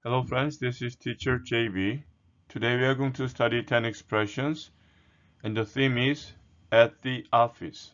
Hello friends, this is teacher JB. Today we are going to study 10 expressions and the theme is at the office.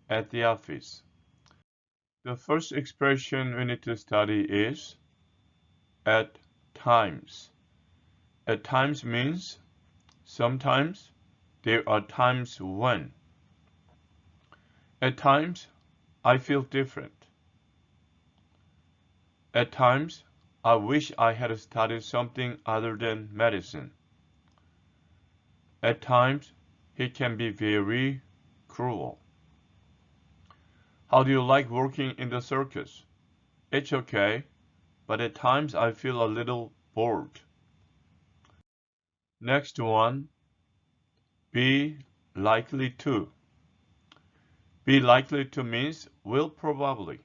At the office. The first expression we need to study is at times. At times means sometimes, there are times when. At times I feel different. At times I wish I had studied something other than medicine. At times he can be very cruel. How do you like working in the circus? It's okay, but at times I feel a little bored. Next one, be likely to. Be likely to means will probably.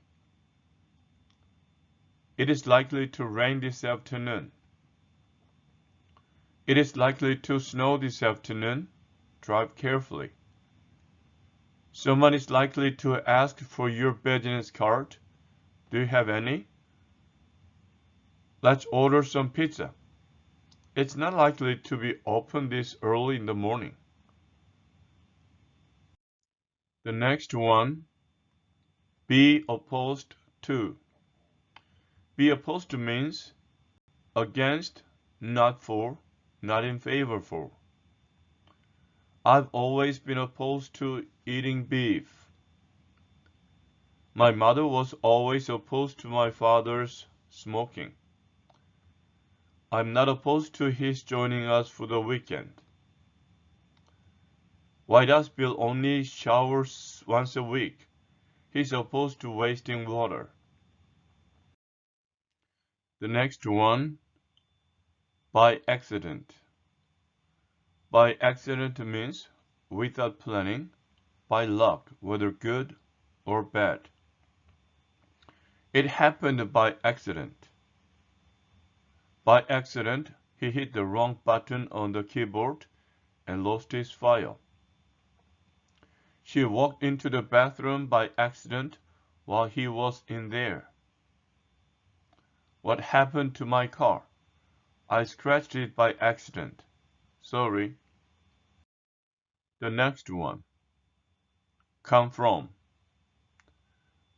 It is likely to rain this afternoon. It is likely to snow this afternoon. Drive carefully. Someone is likely to ask for your business card. Do you have any? Let's order some pizza. It's not likely to be open this early in the morning. The next one, be opposed to. Be opposed to means against, not for, not in favor for. I've always been opposed to eating beef. My mother was always opposed to my father's smoking. I'm not opposed to his joining us for the weekend. Why does Bill only shower once a week? He's opposed to wasting water. The next one, by accident. By accident means without planning, by luck, whether good or bad. It happened by accident. By accident, he hit the wrong button on the keyboard and lost his file. She walked into the bathroom by accident while he was in there. What happened to my car? I scratched it by accident. Sorry. The next one. Come from.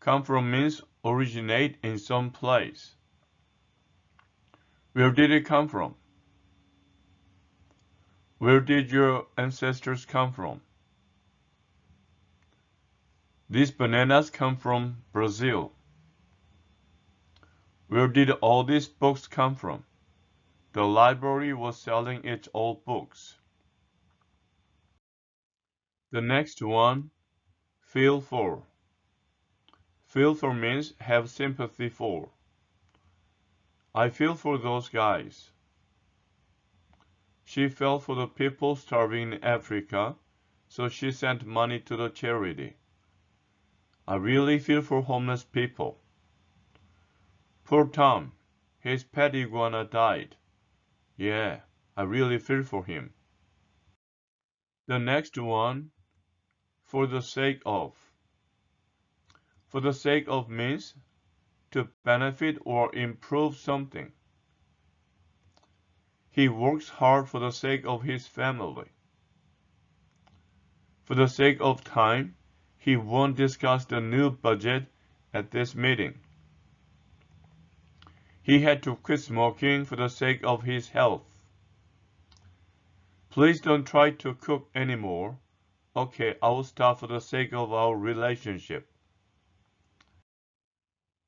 Come from means originate in some place. Where did it come from? Where did your ancestors come from? These bananas come from Brazil. Where did all these books come from? The library was selling its old books. The next one, feel for. Feel for means have sympathy for. I feel for those guys. She felt for the people starving in Africa, so she sent money to the charity. I really feel for homeless people. Poor Tom, his pet iguana died. Yeah, I really feel for him. The next one, for the sake of. For the sake of means to benefit or improve something. He works hard for the sake of his family. For the sake of time, he won't discuss the new budget at this meeting. He had to quit smoking for the sake of his health. Please don't try to cook anymore. Okay, I will stop for the sake of our relationship.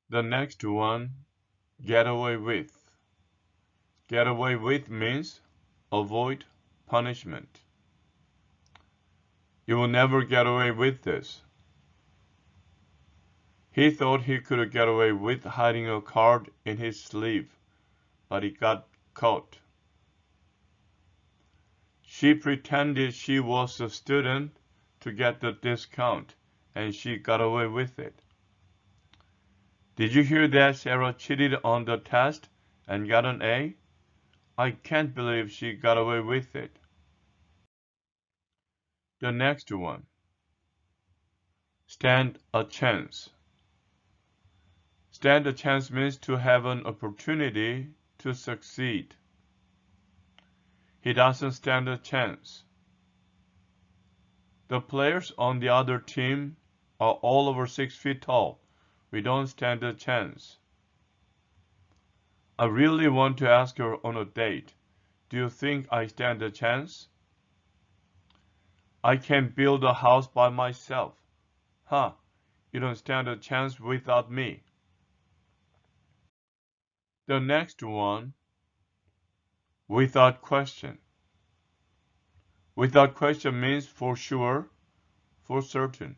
The next one, get away with. Get away with means avoid punishment. You will never get away with this. He thought he could get away with hiding a card in his sleeve, but he got caught. She pretended she was a student to get the discount, and she got away with it. Did you hear that Sarah cheated on the test and got an A? I can't believe she got away with it. The next one. Stand a chance. Stand a chance means to have an opportunity to succeed. He doesn't stand a chance. The players on the other team are all over 6 feet tall. We don't stand a chance. I really want to ask her on a date. Do you think I stand a chance? I can build a house by myself. Huh, you don't stand a chance without me. The next one, without question. Without question means for sure, for certain.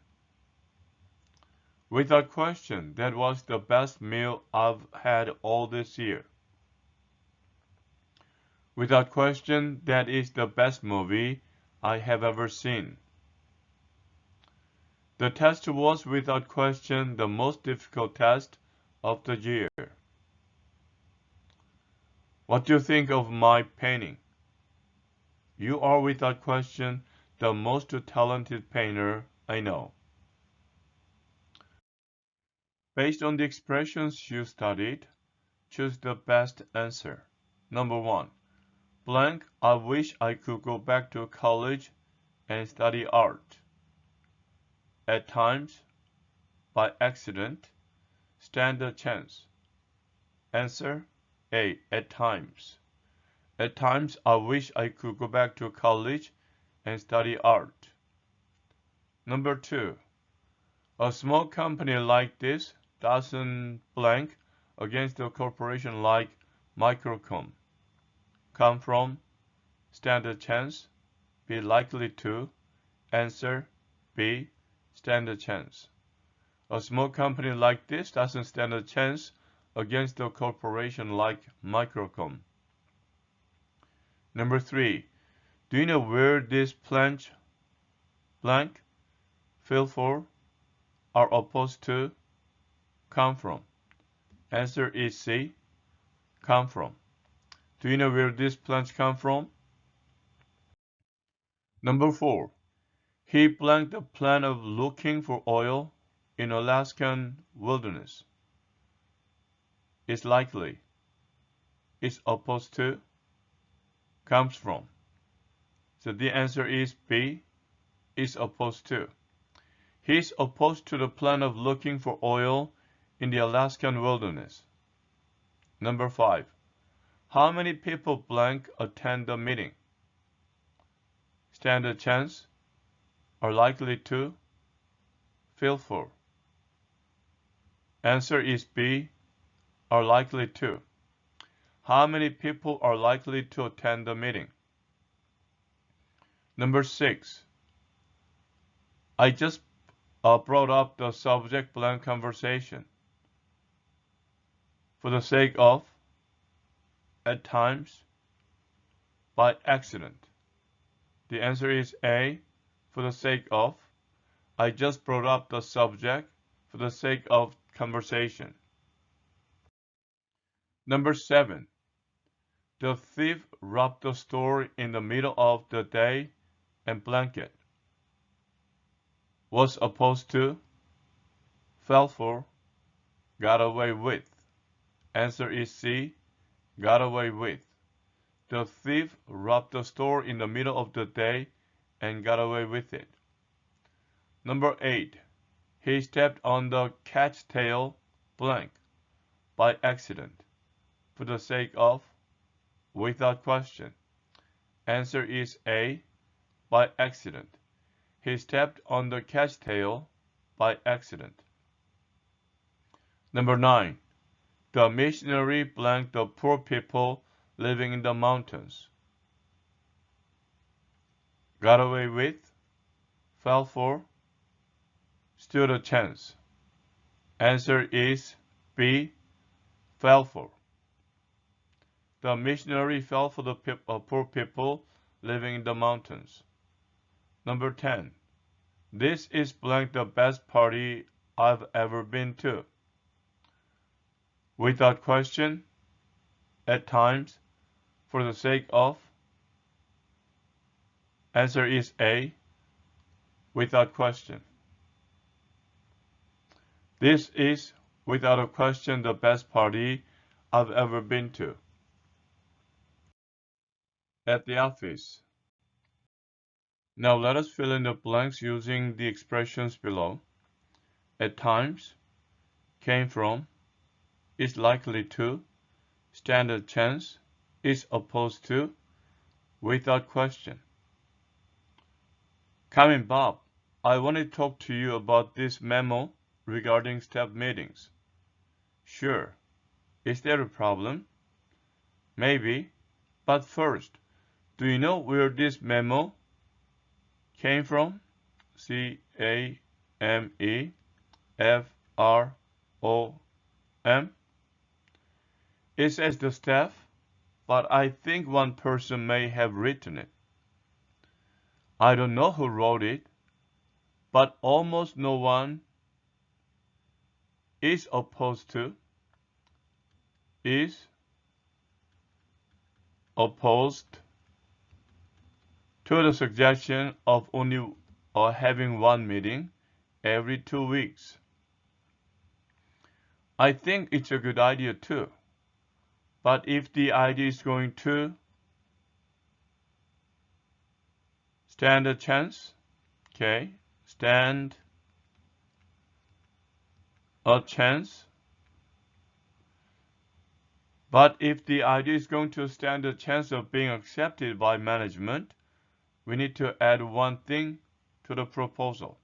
Without question, that was the best meal I've had all this year. Without question, that is the best movie I have ever seen. The test was without question the most difficult test of the year. What do you think of my painting? You are without question the most talented painter I know. Based on the expressions you studied, choose the best answer. Number 1. Blank, I wish I could go back to college and study art. At times, by accident, stand a chance. Answer A. At times. At times, I wish I could go back to college and study art. Number 2. A small company like this doesn't blank against a corporation like Microcom. Come from, stand a chance, be likely to, answer B, stand a chance. A small company like this doesn't stand a chance against a corporation like Microcom. Number 3. Do you know where this blank, fill for, are opposed to, come from? Answer is C, come from. Do you know where these plants come from? Number 4. He blanked the plan of looking for oil in Alaskan wilderness. Is likely. Is opposed to. Comes from. So the answer is B. Is opposed to. He is opposed to the plan of looking for oil in the Alaskan wilderness. Number 5. How many people blank attend the meeting? Stand a chance, are likely to, feel for. Answer is B, are likely to. How many people are likely to attend the meeting? Number 6. I just brought up the subject blank conversation. For the sake of, at times, by accident. The answer is A, for the sake of. I just brought up the subject for the sake of conversation. Number 7. The thief robbed the store in the middle of the day and blanket. Was opposed to, fell for, got away with. Answer is C, got away with. The thief robbed the store in the middle of the day and got away with it. Number 8. He stepped on the cat's tail blank by accident. For the sake of, without question. Answer is A, by accident. He stepped on the cat's tail by accident. Number 9. The missionary blanked the poor people living in the mountains. Got away with, fell for, stood a chance. Answer is B, fell for. The missionary fell for the poor people living in the mountains. Number 10. This is blank the best party I've ever been to. Without question, at times, for the sake of. Answer is A, without question. This is, without a question, the best party I've ever been to. at the office. Now let us fill in the blanks using the expressions below. At times, came from, is likely to, stand a chance, is opposed to, without question. Come in, Bob. I want to talk to you about this memo regarding staff meetings. Sure. Is there a problem? Maybe. But first, do you know where this memo came from? CAMEFROM. It says the staff, but I think one person may have written it. I don't know who wrote it, but almost no one is opposed to, is opposed to the suggestion of only having one meeting every 2 weeks. I think it's a good idea too. But if the idea is going to stand a chance, okay, stand a chance. But if the idea is going to stand a chance of being accepted by management, we need to add one thing to the proposal.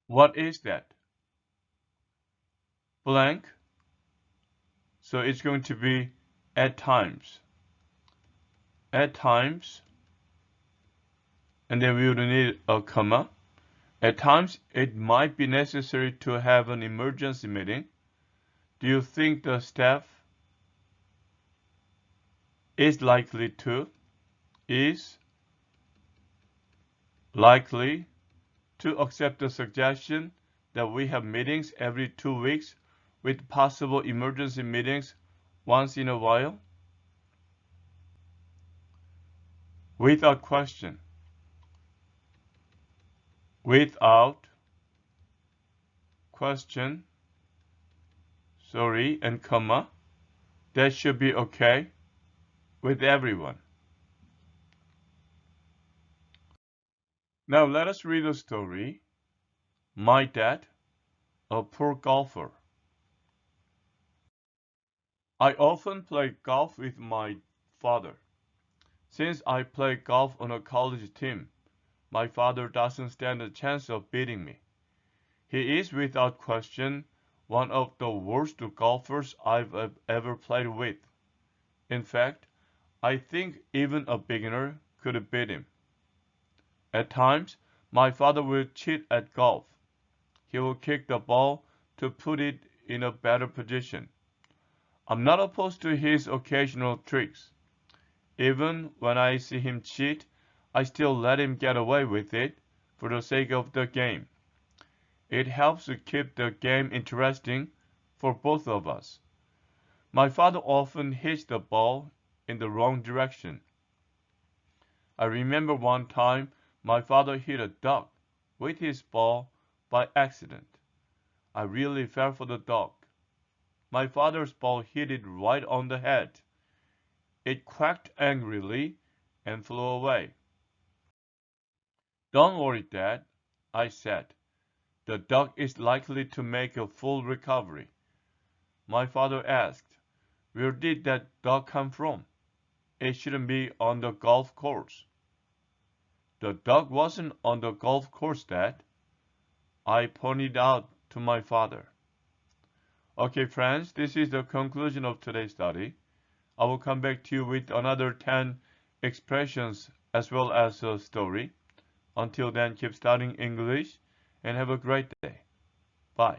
What is that? Blank. So it's going to be at times. At times. And then we would need a comma. At times, it might be necessary to have an emergency meeting. Do you think the staff is likely to accept the suggestion that we have meetings every 2 weeks with possible emergency meetings once in a while? Without question. Without question, and comma, that should be okay with everyone. Now let us read a story. My Dad, a Poor Golfer. I often play golf with my father. Since I play golf on a college team, my father doesn't stand a chance of beating me. He is without question one of the worst golfers I've ever played with. In fact, I think even a beginner could beat him. At times, my father will cheat at golf. He will kick the ball to put it in a better position. I'm not opposed to his occasional tricks. Even when I see him cheat, I still let him get away with it for the sake of the game. It helps to keep the game interesting for both of us. My father often hits the ball in the wrong direction. I remember one time my father hit a duck with his ball by accident. I really felt for the duck. My father's ball hit it right on the head. It quacked angrily and flew away. Don't worry, Dad, I said. The duck is likely to make a full recovery. My father asked, where did that duck come from? It shouldn't be on the golf course. The duck wasn't on the golf course, Dad. I pointed out to my father. Okay, friends, this is the conclusion of today's study. I will come back to you with another 10 expressions as well as a story. Until then, keep studying English and have a great day. Bye.